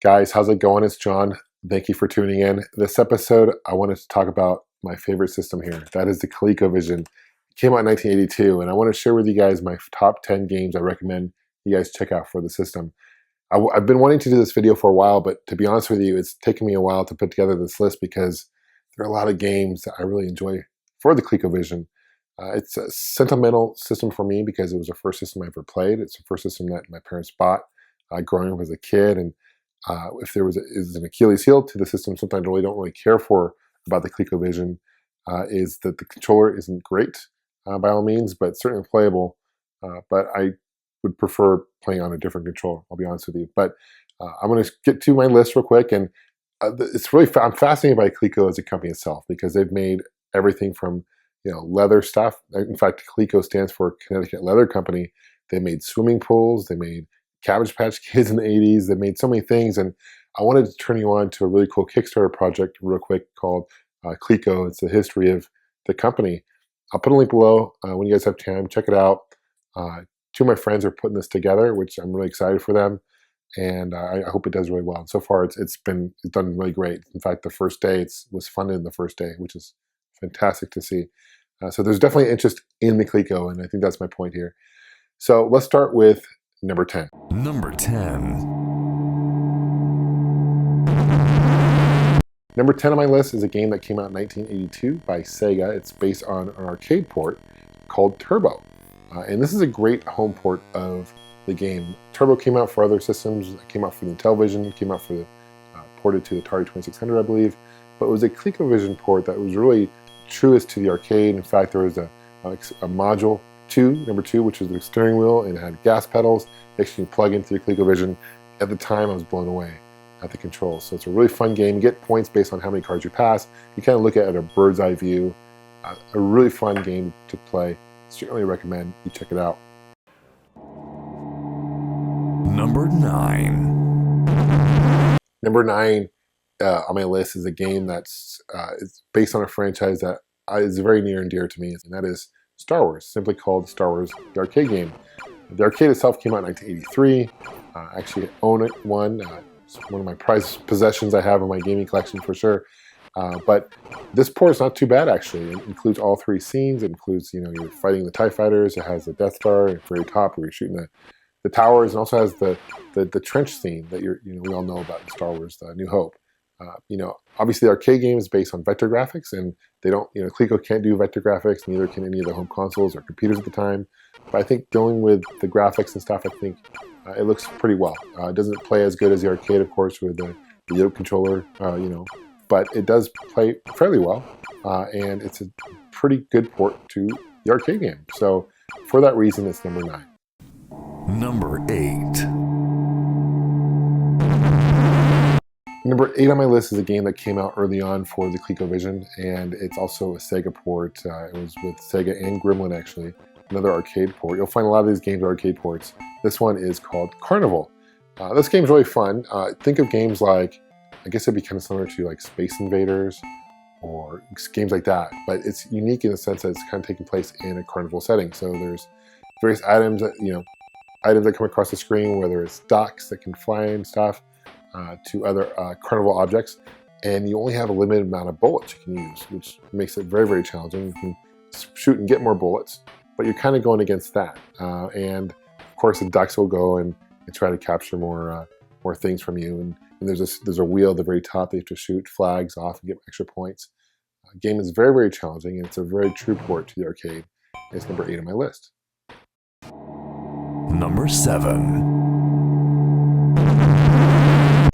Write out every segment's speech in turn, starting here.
Guys, how's it going? It's John. Thank you for tuning in. This episode, I wanted to talk about my favorite system here. That is the ColecoVision. It came out in 1982, and I want to share with you guys my top 10 games I recommend you guys check out for the system. I've been wanting to do this video for a while, but to be honest with you, it's taken me a while to put together this list because there are a lot of games that I really enjoy for the ColecoVision. It's a sentimental system for me because it was the first system I ever played. It's the first system that my parents bought growing up as a kid, and if there is an Achilles heel to the system, something I really don't really care for about the ColecoVision is that the controller isn't great by all means, but certainly playable. But I would prefer playing on a different controller, I'll be honest with you. But I'm going to get to my list real quick, and it's really I'm fascinated by Coleco as a company itself because they've made everything from leather stuff. In fact, Coleco stands for Connecticut Leather Company. They made swimming pools. They made Cabbage Patch Kids in the 80s. They made so many things, and I wanted to turn you on to a really cool Kickstarter project real quick called Coleco. It's the history of the company. I'll put a link below when you guys have time. Check it out. Two of my friends are putting this together, which I'm really excited for them, and I hope it does really well. And so far, it's done really great. In fact, the first day it was funded the first day, which is fantastic to see. So there's definitely interest in the Coleco, and I think that's my point here. So let's start with number 10. Number 10. Number 10 on my list is a game that came out in 1982 by Sega. It's based on an arcade port called Turbo. And this is a great home port of the game. Turbo came out for other systems. It came out for the Intellivision. It came out for the ported to the Atari 2600, I believe. But it was a ColecoVision port that was really truest to the arcade. In fact, there was a module number 2, which was the steering wheel, and it had gas pedals. Actually, you plug into the ColecoVision. At the time, I was blown away at the controls. So it's a really fun game. You get points based on how many cards you pass. You kind of look at it at a bird's eye view. A really fun game to play. Certainly recommend you check it out. Number 9. Number 9 on my list is a game that's it's based on a franchise that is very near and dear to me, and that is Star Wars, simply called Star Wars, the arcade game. The arcade itself came out in 1983. I actually own one. It's one of my prized possessions I have in my gaming collection for sure. But this port is not too bad, actually. It includes all 3 scenes. It includes, you're fighting the TIE fighters. It has the Death Star at the very top where you're shooting the towers. And also has the trench scene that we all know about in Star Wars, New Hope. Obviously the arcade game is based on vector graphics, and they don't, Coleco can't do vector graphics, neither can any of the home consoles or computers at the time. But I think dealing with the graphics and stuff, I think it looks pretty well. It doesn't play as good as the arcade, of course, with the yoke controller, but it does play fairly well, and it's a pretty good port to the arcade game. So for that reason, it's number 9. Number 8. Number 8 on my list is a game that came out early on for the ColecoVision, and it's also a Sega port. It was with Sega and Gremlin, actually, another arcade port. You'll find a lot of these games are arcade ports. This one is called Carnival. This game's really fun. Think of games like, I guess it'd be kind of similar to like Space Invaders or games like that, but it's unique in the sense that it's kind of taking place in a carnival setting. So there's various items that come across the screen, whether it's ducks that can fly and stuff, to other carnival objects, and you only have a limited amount of bullets you can use, which makes it very, very challenging. You can shoot and get more bullets, but you're kind of going against that. And of course, the ducks will go and try to capture more things from you. And there's a wheel at the very top that you have to shoot flags off and get extra points. The game is very, very challenging, and it's a very true port to the arcade. It's number 8 on my list. Number 7.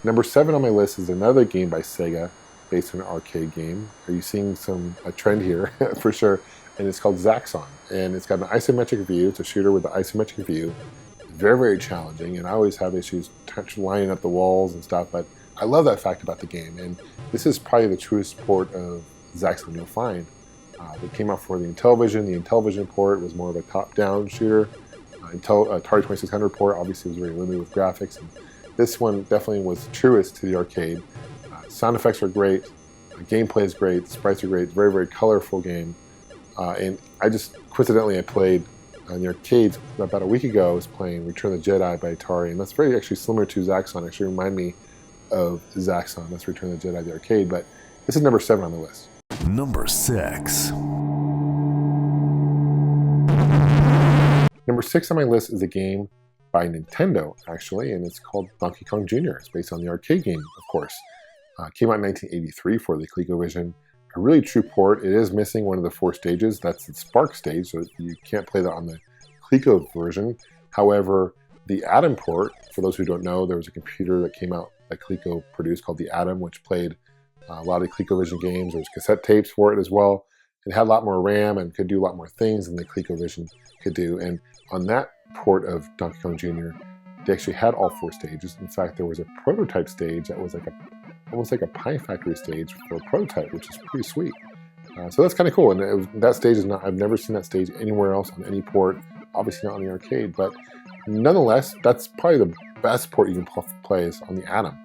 Number 7 on my list is another game by Sega based on an arcade game. Are you seeing a trend here? For sure. And it's called Zaxxon. And it's got an isometric view. It's a shooter with an isometric view. Very, very challenging, and I always have issues lining up the walls and stuff, but I love that fact about the game, and this is probably the truest port of Zaxxon you'll find. It came out for the Intellivision. The Intellivision port was more of a top-down shooter. Atari 2600 port obviously was very limited with graphics, and this one definitely was truest to the arcade. Sound effects are great, gameplay is great, sprites are great, very, very colorful game, and I played in the arcades about a week ago. I was playing Return of the Jedi by Atari, and that's very actually similar to Zaxxon. Actually remind me of Zaxxon. That's Return of the Jedi, the arcade, but this is number 7 on the list. Number 6. Number 6 on my list is a game by Nintendo, actually, and it's called Donkey Kong Jr. It's based on the arcade game, of course. Came out in 1983 for the ColecoVision. A really true port. It is missing one of the 4 stages. That's the Spark stage, so you can't play that on the Coleco version. However, the Atom port, for those who don't know, there was a computer that came out that Coleco produced called the Atom, which played a lot of ColecoVision games. There was cassette tapes for it as well. It had a lot more RAM and could do a lot more things than the ColecoVision could do. And on that port of Donkey Kong Jr., they actually had all 4 stages. In fact, there was a prototype stage that was almost like a Pie Factory stage for a prototype, which is pretty sweet. So that's kind of cool. And that stage is not, I've never seen that stage anywhere else on any port, obviously not on the arcade, but nonetheless, that's probably the best port you can play is on the Atom.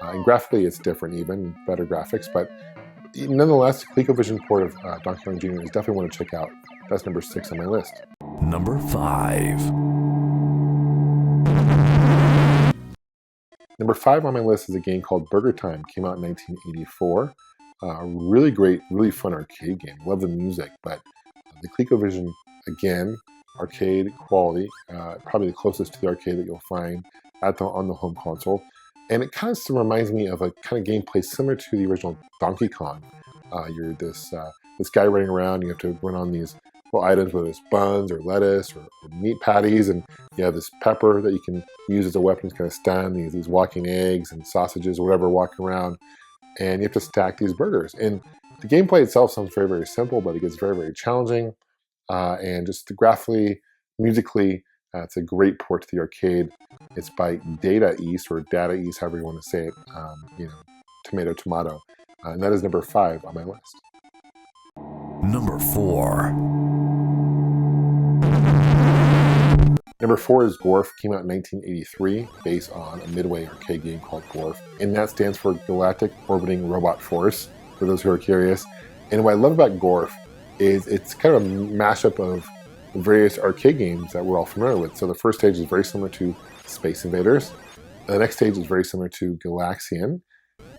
And graphically, it's different even, better graphics, but nonetheless, the ColecoVision port of Donkey Kong Jr. is definitely one to check out. That's number 6 on my list. Number 5. Number 5 on my list is a game called Burger Time. Came out in 1984. Really great, really fun arcade game. Love the music, but the ColecoVision, again, arcade quality, probably the closest to the arcade that you'll find on the home console. And it kind of reminds me of a kind of gameplay similar to the original Donkey Kong. You're this guy running around. You have to run on these little items, whether it's buns or lettuce or meat patties, and you have this pepper that you can use as a weapon to kind of stun these walking eggs and sausages or whatever walking around. And you have to stack these burgers. And the gameplay itself sounds very, very simple, but it gets very, very challenging. And just graphically, musically, it's a great port to the arcade. It's by Data East, or Data East, however you want to say it. Tomato. And that is number 5 on my list. Number 4. Number 4 is Gorf. Came out in 1983, based on a Midway arcade game called Gorf. And that stands for Galactic Orbiting Robot Force, for those who are curious. And what I love about Gorf is it's kind of a mashup of various arcade games that we're all familiar with. So the first stage is very similar to Space Invaders. The next stage is very similar to Galaxian.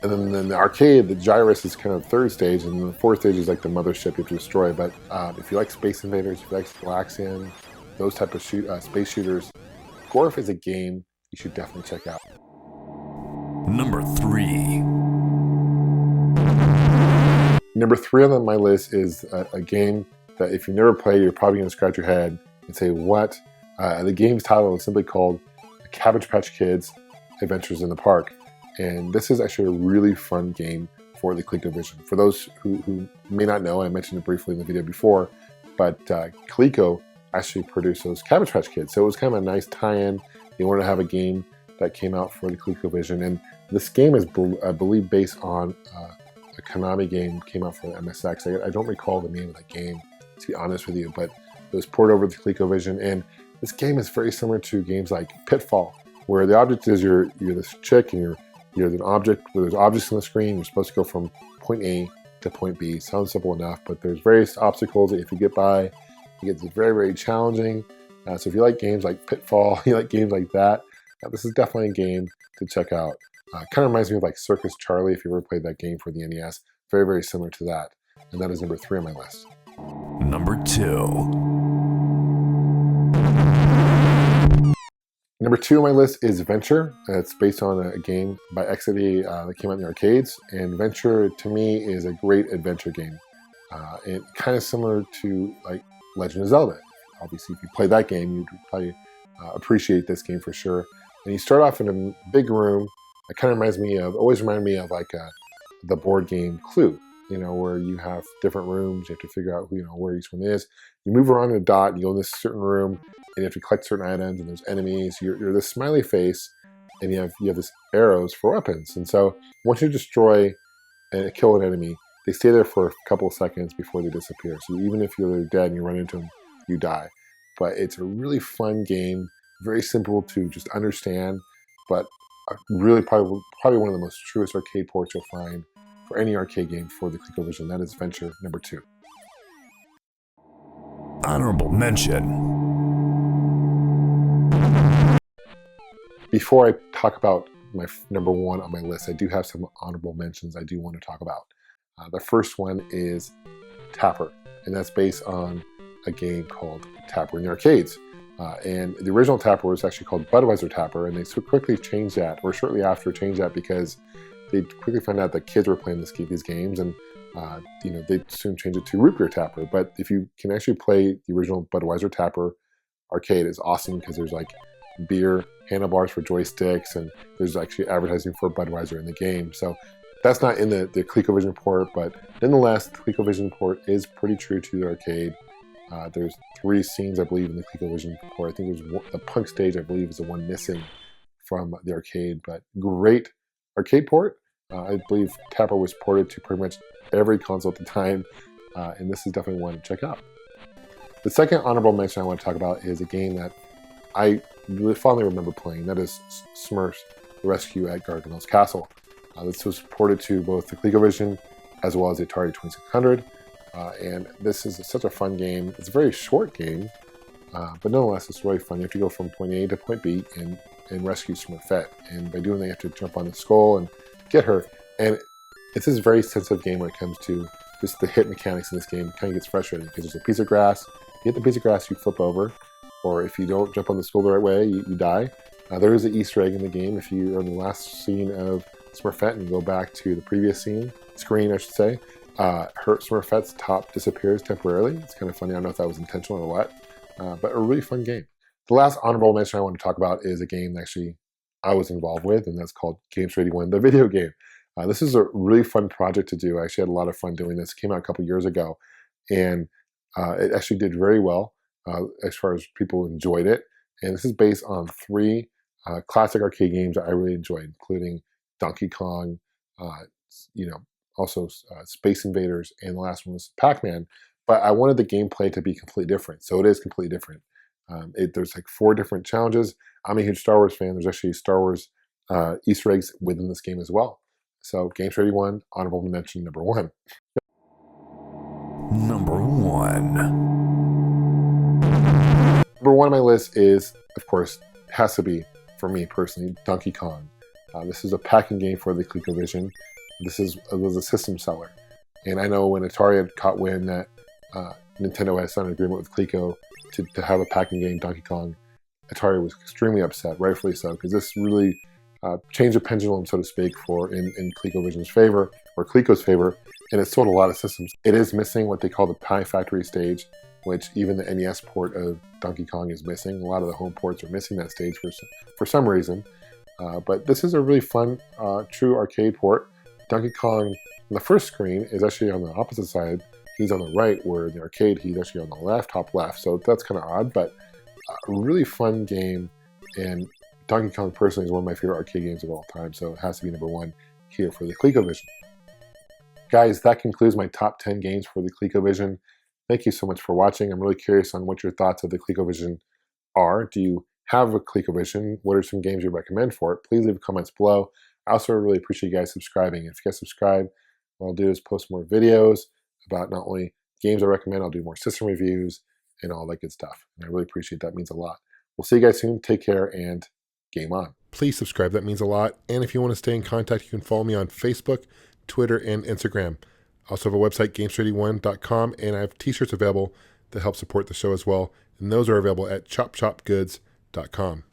And then the arcade, the Gyrus is kind of the third stage, and the fourth stage is like the mothership you have to destroy. But if you like Space Invaders, if you like Galaxian, those type of space shooters, Gorf is a game you should definitely check out. Number 3. Number 3 on my list is a game that if you've never played, you're probably going to scratch your head and say, what? The game's title is simply called Cabbage Patch Kids Adventures in the Park. And this is actually a really fun game for the ColecoVision. For those who may not know, I mentioned it briefly in the video before, but Coleco actually produced those Cabbage Patch Kids. So it was kind of a nice tie-in. They wanted to have a game that came out for the ColecoVision. And this game is, I believe, based on a Konami game came out for the MSX. I don't recall the name of that game, to be honest with you, but it was ported over to the ColecoVision. And this game is very similar to games like Pitfall, where the object is you're this chick and you're an object where there's objects on the screen. You're supposed to go from point A to point B. Sounds simple enough, but there's various obstacles that if you get by, it gets very, very challenging. So if you like games like Pitfall, you like games like that, this is definitely a game to check out. Kind of reminds me of like Circus Charlie, if you ever played that game for the NES. Very, very similar to that. And that is number 3 on my list. Number 2. Number 2 on my list is Venture. It's based on a game by Exidy that came out in the arcades. And Venture, to me, is a great adventure game. And kind of similar to like Legend of Zelda. Obviously, if you play that game, you'd probably appreciate this game for sure. And you start off in a big room. It kind of always reminded me of like the board game Clue, where you have different rooms. You have to figure out where each one is. You move around in a dot, you go in this certain room, and you have to collect certain items, and there's enemies. You're this smiley face, and you have this arrows for weapons. And so once you destroy and kill an enemy, they stay there for a couple of seconds before they disappear. So even if you're dead and you run into them, you die. But it's a really fun game, very simple to just understand, but really probably one of the most truest arcade ports you'll find for any arcade game for the ColecoVision. That is Venture, number 2. Honorable mention. Before I talk about my number one on my list, I do have some honorable mentions I do want to talk about. The first one is Tapper, and that's based on a game called Tapper in the arcades. And the original Tapper was actually called Budweiser Tapper, and they quickly changed that, or shortly after changed that, because they quickly found out that kids were playing these games, and they soon changed it to Root Beer Tapper. But if you can actually play the original Budweiser Tapper arcade, is awesome because there's like beer handlebars for joysticks, and there's actually advertising for Budweiser in the game. So that's not in the ColecoVision port, but nonetheless, the ColecoVision port is pretty true to the arcade. There's 3 scenes, I believe, in the ColecoVision port. I think there's the punk stage, I believe, is the one missing from the arcade, but great arcade port. I believe Tapper was ported to pretty much every console at the time, and this is definitely one to check out. The second honorable mention I want to talk about is a game that I really fondly remember playing. That is Smurfs Rescue at Gargamel's Castle. This was ported to both the ColecoVision as well as the Atari 2600, and this is such a fun game. It's a very short game, but nonetheless, it's really fun. You have to go from point A to point B and rescue Smurfette, and by doing that, you have to jump on the skull and get her. And it's this very sensitive game when it comes to just the hit mechanics in this game. It kind of gets frustrating because there's a piece of grass. You hit the piece of grass, you flip over, or if you don't jump on the skull the right way, you die. There is an Easter egg in the game. If you are in the last scene of Smurfette and go back to the previous screen, I should say, her Smurfette's top disappears temporarily. It's kind of funny. I don't know if that was intentional or what, but a really fun game. The last honorable mention I want to talk about is a game that actually I was involved with, and that's called Gamester81, the video game. This is a really fun project to do. I actually had a lot of fun doing this. It came out a couple years ago, and it actually did very well as far as people enjoyed it. And this is based on 3 classic arcade games that I really enjoyed, including Donkey Kong, also Space Invaders, and the last one was Pac-Man. But I wanted the gameplay to be completely different, so it is completely different. There's like 4 different challenges. I'm a huge Star Wars fan. There's actually Star Wars Easter eggs within this game as well. So Gamester81, honorable mention number 1. Number 1. Number 1 on my list is, of course, has to be, for me personally, Donkey Kong. This is a packing game for the ColecoVision. It was a system seller. And I know when Atari had caught wind that Nintendo had signed an agreement with Coleco to have a packing game, Donkey Kong, Atari was extremely upset, rightfully so, because this really changed the pendulum, so to speak, in ColecoVision's favor, or Coleco's favor, and it sold a lot of systems. It is missing what they call the Pie Factory stage, which even the NES port of Donkey Kong is missing. A lot of the home ports are missing that stage for some reason. But this is a really fun, true arcade port. Donkey Kong, on the first screen, is actually on the opposite side. He's on the right, where in the arcade, he's actually on the left, top left. So that's kind of odd, but a really fun game. And Donkey Kong, personally, is one of my favorite arcade games of all time. So it has to be number 1 here for the ColecoVision. Guys, that concludes my top 10 games for the ColecoVision. Thank you so much for watching. I'm really curious on what your thoughts of the ColecoVision are. Do you have a ColecoVision? What are some games you recommend for it? Please leave comments below. I also really appreciate you guys subscribing. If you guys subscribe, what I'll do is post more videos about not only games I recommend, I'll do more system reviews and all that good stuff. And I really appreciate that. It means a lot. We'll see you guys soon. Take care and game on. Please subscribe. That means a lot. And if you want to stay in contact, you can follow me on Facebook, Twitter, and Instagram. I also have a website, Gamester81.com, and I have t-shirts available that help support the show as well. And those are available at chopchopgoods.com.